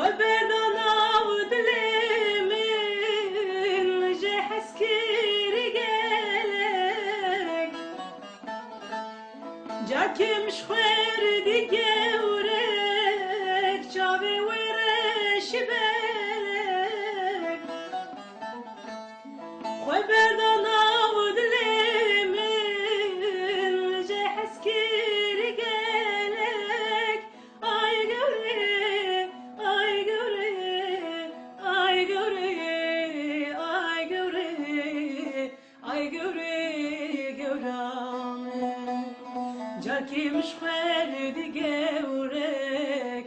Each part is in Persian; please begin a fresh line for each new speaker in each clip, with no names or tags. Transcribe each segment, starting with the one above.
بردانا و دل من جه حسکری گلک جاکم شخور دیگه ورک جاوی ورش بلک خوی بردانا و دل من جه حسکری گلک آی گوری آی گوری آی گوری آی گوری آی گوری گورم جاکی مشخل دیگه ورک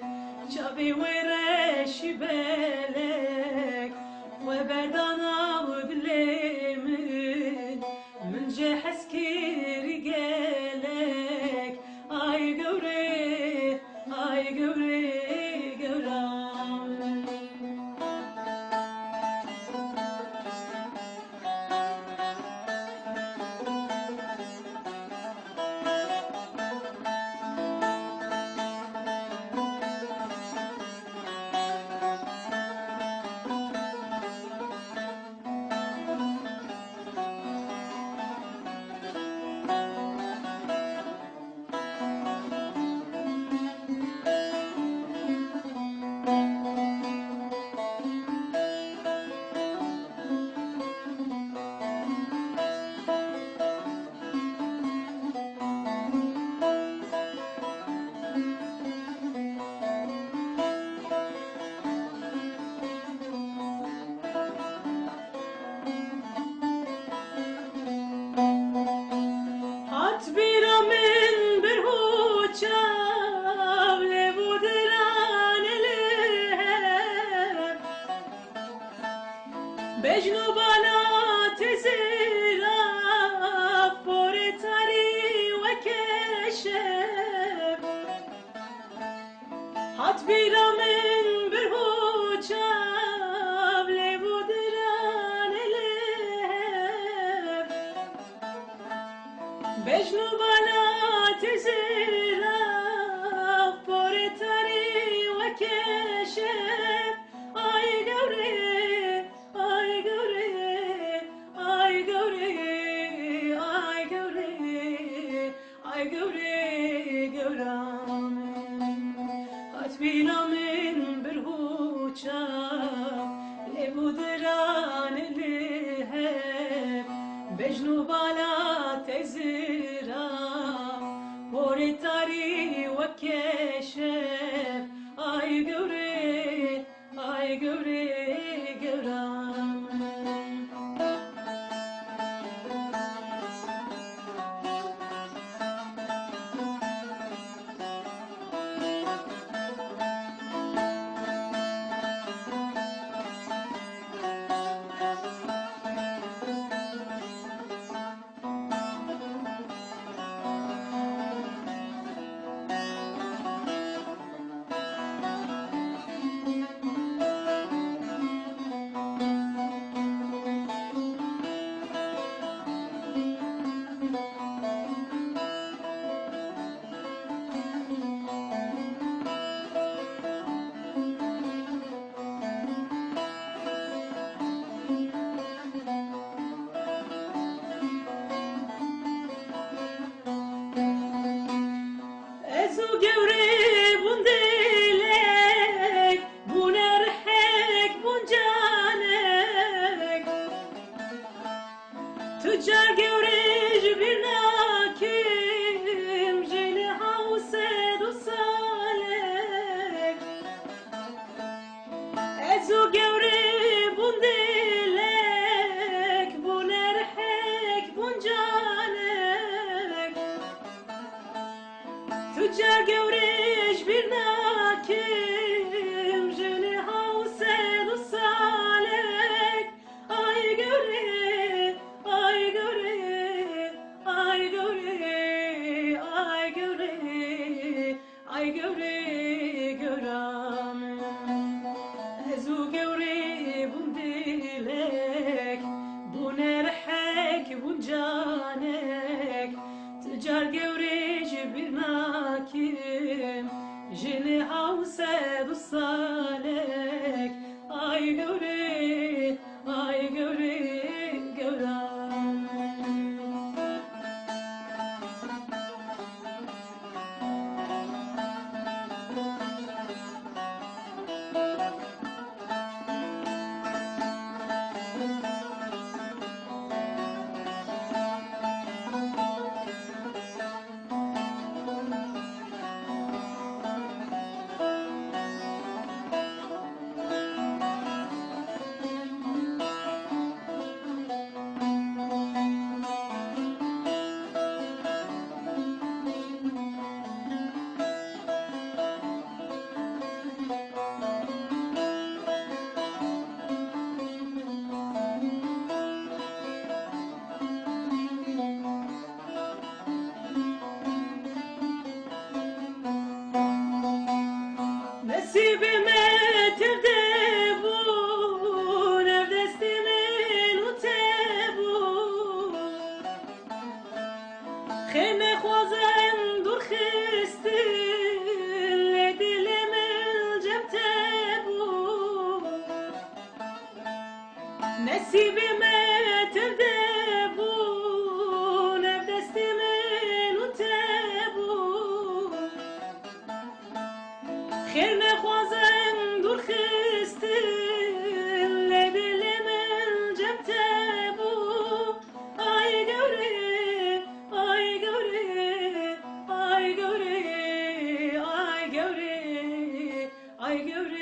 چابی ورشی بلک و بردانا و دلی من جه حسکری گلک آی گوری آی گوری گورم هات بیرا من برهوچا لبودران لهب بجنو بانا تزیرا پر تاری و کشب هات بیرا من برهوچا لبودران لهب بجنو بانا تزیرا پر تاری و کشب آی گوری آی گوری آی گوری آی گوری آی گوری گورم هات بینا من برهوچا لبودران لهب بجنو بالا تزرا بوري تاري وكشف اي قوري اي قوري قرام ازو قوري بندلك بنرحك بنجانك تجار قوري جبرناكم جنها وسد وصالك ازو قوري بندلك بنرحك بنجانك تجار قوريش برناكم جنها وسد وصالك اي قوري اي قوري اي قوري اي قوري اي قوري قرام ازو قوري حوسه دو سالک ay göre ay göre göre Nasibime tevde bu nevdestimin utebu Kheme khwazem dur khistin le dilimil jemtebu Nasibime tevde bu nevdestimin utebu خیر نخوازم دور خستن لدل من جبته بو آی گوره آی گوره آی گوره آی گوره آی گوره